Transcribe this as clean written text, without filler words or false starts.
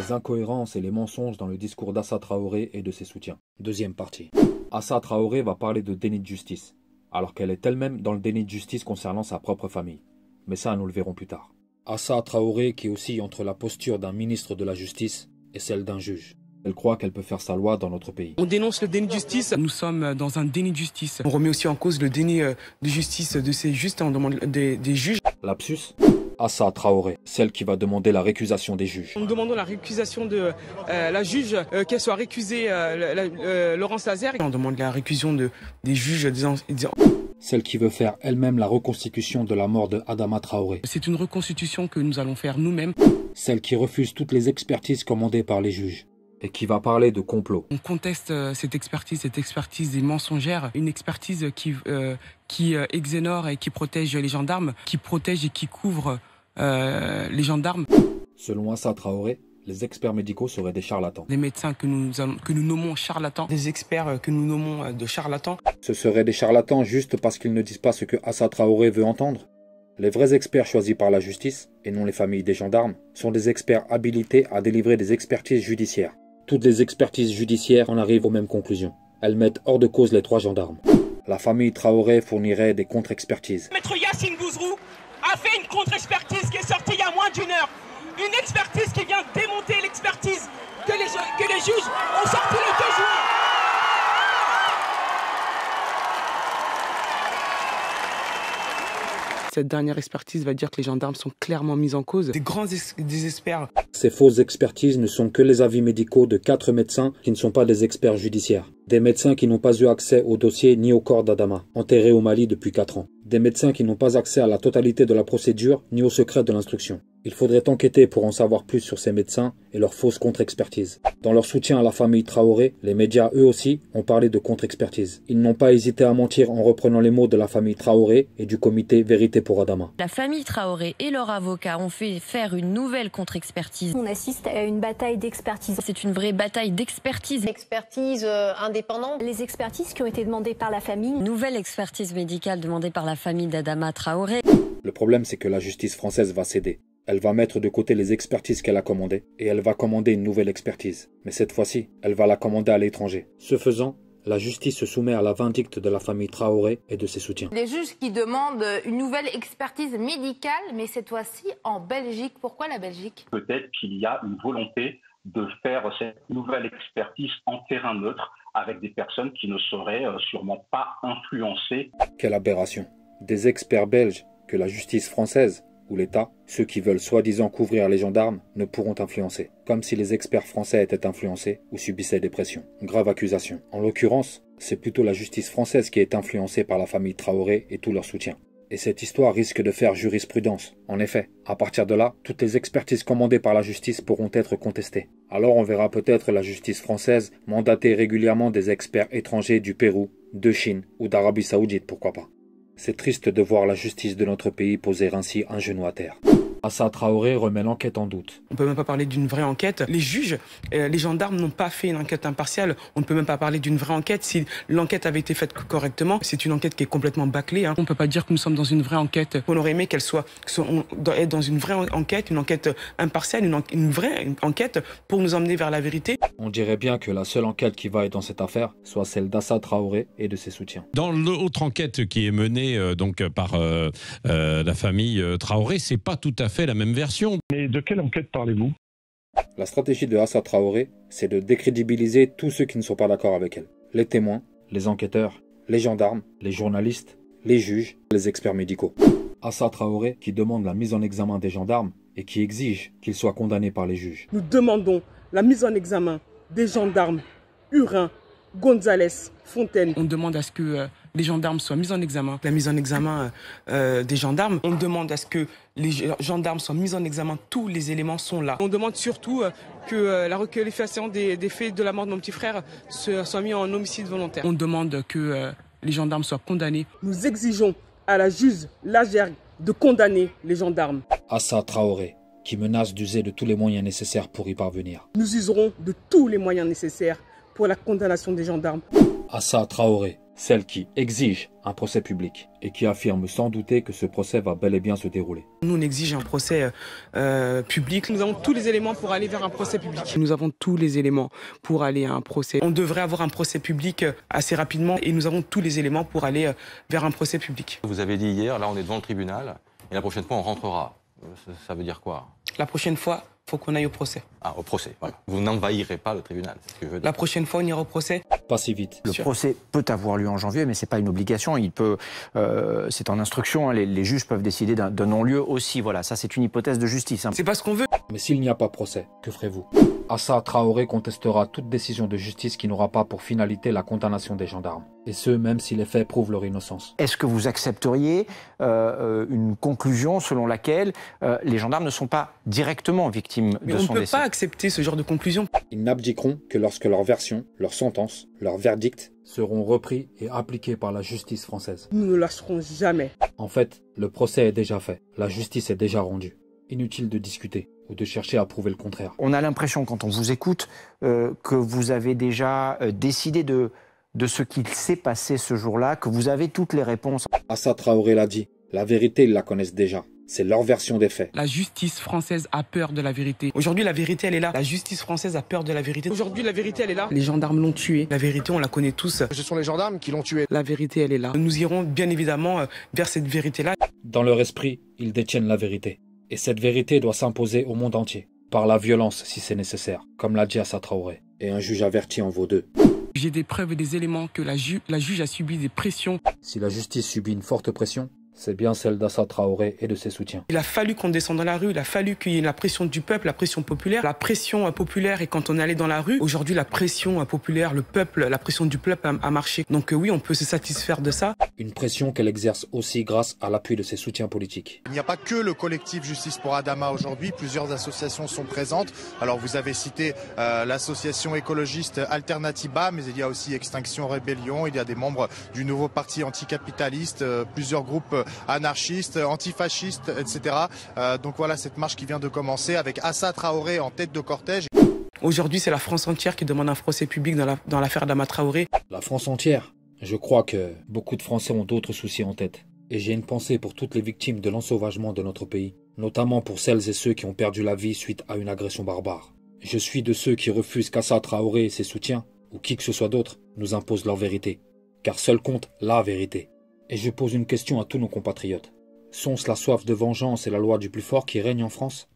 Les incohérences et les mensonges dans le discours d'Assa Traoré et de ses soutiens. Deuxième partie. Assa Traoré va parler de déni de justice, alors qu'elle est elle-même dans le déni de justice concernant sa propre famille. Mais ça, nous le verrons plus tard. Assa Traoré qui oscille entre la posture d'un ministre de la Justice et celle d'un juge. Elle croit qu'elle peut faire sa loi dans notre pays. On dénonce le déni de justice. Nous sommes dans un déni de justice. On remet aussi en cause le déni de justice de ces justes. On demande des juges. Lapsus. Assa Traoré, celle qui va demander la récusation des juges. Nous demandons la récusation de la juge, qu'elle soit récusée, Laurence Lazare. On demande la récusation des juges. Celle qui veut faire elle-même la reconstitution de la mort de Adama Traoré. C'est une reconstitution que nous allons faire nous-mêmes. Celle qui refuse toutes les expertises commandées par les juges. Et qui va parler de complot. On conteste cette expertise est mensongère, une expertise qui exonère et qui protège les gendarmes, qui protège et qui couvre les gendarmes. Selon Assa Traoré, les experts médicaux seraient des charlatans. Des médecins que nous nommons charlatans, des experts que nous nommons de charlatans. Ce seraient des charlatans juste parce qu'ils ne disent pas ce que Assa Traoré veut entendre. Les vrais experts choisis par la justice, et non les familles des gendarmes, sont des experts habilités à délivrer des expertises judiciaires. Toutes les expertises judiciaires en arrivent aux mêmes conclusions. Elles mettent hors de cause les 3 gendarmes. La famille Traoré fournirait des contre-expertises. Maître Yassine Bouzrou a fait une contre-expertise qui est sortie il y a moins d'1 heure. Une expertise qui vient démonter l'expertise que les juges ont sortie le 2 juin. Cette dernière expertise va dire que les gendarmes sont clairement mis en cause. Des grands experts. Ces fausses expertises ne sont que les avis médicaux de 4 médecins qui ne sont pas des experts judiciaires. Des médecins qui n'ont pas eu accès au dossier ni au corps d'Adama, enterré au Mali depuis 4 ans. Des médecins qui n'ont pas accès à la totalité de la procédure ni au secret de l'instruction. Il faudrait enquêter pour en savoir plus sur ces médecins et leurs fausses contre-expertises. Dans leur soutien à la famille Traoré, les médias eux aussi ont parlé de contre-expertise. Ils n'ont pas hésité à mentir en reprenant les mots de la famille Traoré et du comité Vérité pour Adama. La famille Traoré et leurs avocats ont fait faire une nouvelle contre-expertise. On assiste à une bataille d'expertise. C'est une vraie bataille d'expertise. Expertise indépendante. Les expertises qui ont été demandées par la famille. Nouvelle expertise médicale demandée par la famille d'Adama Traoré. Le problème, c'est que la justice française va céder. Elle va mettre de côté les expertises qu'elle a commandées et elle va commander une nouvelle expertise. Mais cette fois-ci, elle va la commander à l'étranger. Ce faisant, la justice se soumet à la vindicte de la famille Traoré et de ses soutiens. Les juges qui demandent une nouvelle expertise médicale, mais cette fois-ci en Belgique. Pourquoi la Belgique? Peut-être qu'il y a une volonté de faire cette nouvelle expertise en terrain neutre avec des personnes qui ne seraient sûrement pas influencées. Quelle aberration! Des experts belges que la justice française ou l'État, ceux qui veulent soi-disant couvrir les gendarmes, ne pourront influencer. Comme si les experts français étaient influencés ou subissaient des pressions. Grave accusation. En l'occurrence, c'est plutôt la justice française qui est influencée par la famille Traoré et tout leur soutien. Et cette histoire risque de faire jurisprudence. En effet, à partir de là, toutes les expertises commandées par la justice pourront être contestées. Alors on verra peut-être la justice française mandater régulièrement des experts étrangers du Pérou, de Chine ou d'Arabie Saoudite, pourquoi pas. C'est triste de voir la justice de notre pays poser ainsi un genou à terre. Assa Traoré remet l'enquête en doute. On ne peut même pas parler d'une vraie enquête. Les juges, les gendarmes n'ont pas fait une enquête impartiale. On ne peut même pas parler d'une vraie enquête. Si l'enquête avait été faite correctement, c'est une enquête qui est complètement bâclée. On ne peut pas dire que nous sommes dans une vraie enquête. On aurait aimé qu'elle soit dans une vraie enquête, une enquête impartiale, une vraie enquête pour nous emmener vers la vérité. On dirait bien que la seule enquête qui vaille dans cette affaire soit celle d'Assa Traoré et de ses soutiens. Dans l'autre enquête qui est menée par la famille Traoré, c'est pas tout à fait la même version. Mais de quelle enquête parlez-vous? La stratégie de Assa Traoré, c'est de décrédibiliser tous ceux qui ne sont pas d'accord avec elle. Les témoins, les enquêteurs, les gendarmes, les journalistes, les juges, les experts médicaux. Assa Traoré qui demande la mise en examen des gendarmes et qui exige qu'ils soient condamnés par les juges. Nous demandons la mise en examen des gendarmes Hurin, Gonzalez, Fontaine. On demande à ce que les gendarmes soient mis en examen. La mise en examen des gendarmes. On demande à ce que les gendarmes soient mis en examen. Tous les éléments sont là. On demande surtout que la requalification des faits de la mort de mon petit frère soit mis en homicide volontaire. On demande que les gendarmes soient condamnés. Nous exigeons à la juge Lagergue de condamner les gendarmes. Assa Traoré, qui menace d'user de tous les moyens nécessaires pour y parvenir. Nous userons de tous les moyens nécessaires pour la condamnation des gendarmes. Assa Traoré, celles qui exigent un procès public et qui affirment sans douter que ce procès va bel et bien se dérouler. Nous, on exige un procès public. Nous avons tous les éléments pour aller vers un procès public. Nous avons tous les éléments pour aller à un procès. On devrait avoir un procès public assez rapidement et nous avons tous les éléments pour aller vers un procès public. Vous avez dit hier, là on est devant le tribunal et la prochaine fois on rentrera. Ça veut dire quoi? La prochaine fois, il faut qu'on aille au procès. Ah, au procès, voilà. Vous n'envahirez pas le tribunal, c'est ce que je veux dire. La prochaine fois, on ira au procès. Pas si vite. Le procès peut avoir lieu en janvier, mais ce n'est pas une obligation. C'est en instruction, hein. Les juges peuvent décider d'un non-lieu aussi. Voilà, ça c'est une hypothèse de justice. Hein. C'est pas ce qu'on veut. Mais s'il n'y a pas procès, que ferez-vous? Assa Traoré contestera toute décision de justice qui n'aura pas pour finalité la condamnation des gendarmes. Et ce, même si les faits prouvent leur innocence. Est-ce que vous accepteriez une conclusion selon laquelle les gendarmes ne sont pas directement victimes de son décès? On ne peut pas accepter ce genre de conclusion. Ils n'abdiqueront que lorsque leur version, leur sentence, leur verdict seront repris et appliqués par la justice française. Nous ne lâcherons jamais. En fait, le procès est déjà fait. La justice est déjà rendue. Inutile de discuter ou de chercher à prouver le contraire. On a l'impression, quand on vous écoute, que vous avez déjà décidé de ce qu'il s'est passé ce jour-là, que vous avez toutes les réponses. Assa Traoré l'a dit, la vérité, ils la connaissent déjà. C'est leur version des faits. La justice française a peur de la vérité. Aujourd'hui, la vérité, elle est là. La justice française a peur de la vérité. Aujourd'hui, la vérité, elle est là. Les gendarmes l'ont tué. La vérité, on la connaît tous. Ce sont les gendarmes qui l'ont tué. La vérité, elle est là. Nous irons bien évidemment vers cette vérité-là. Dans leur esprit, ils détiennent la vérité. Et cette vérité doit s'imposer au monde entier. Par la violence, si c'est nécessaire. Comme l'a dit Assa Traoré. Et un juge averti en vaut deux. J'ai des preuves et des éléments que la juge a subi des pressions. Si la justice subit une forte pression, c'est bien celle d'Assa Traoré et de ses soutiens. Il a fallu qu'on descende dans la rue, il a fallu qu'il y ait la pression du peuple, la pression populaire. La pression populaire, et quand on est allé dans la rue, aujourd'hui la pression populaire, le peuple, la pression du peuple a marché. Donc oui, on peut se satisfaire de ça. Une pression qu'elle exerce aussi grâce à l'appui de ses soutiens politiques. Il n'y a pas que le collectif Justice pour Adama aujourd'hui, plusieurs associations sont présentes. Alors vous avez cité l'association écologiste Alternatiba, mais il y a aussi Extinction Rébellion, il y a des membres du nouveau parti anticapitaliste, plusieurs groupes anarchistes, antifascistes, etc. Donc voilà cette marche qui vient de commencer avec Assa Traoré en tête de cortège. Aujourd'hui, c'est la France entière qui demande un procès public dans l'affaire d'Adama Traoré. La France entière? Je crois que beaucoup de Français ont d'autres soucis en tête. Et j'ai une pensée pour toutes les victimes de l'ensauvagement de notre pays, notamment pour celles et ceux qui ont perdu la vie suite à une agression barbare. Je suis de ceux qui refusent qu'Assa Traoré et ses soutiens, ou qui que ce soit d'autre, nous imposent leur vérité. Car seul compte la vérité. Et je pose une question à tous nos compatriotes. Sont-ce la soif de vengeance et la loi du plus fort qui règne en France?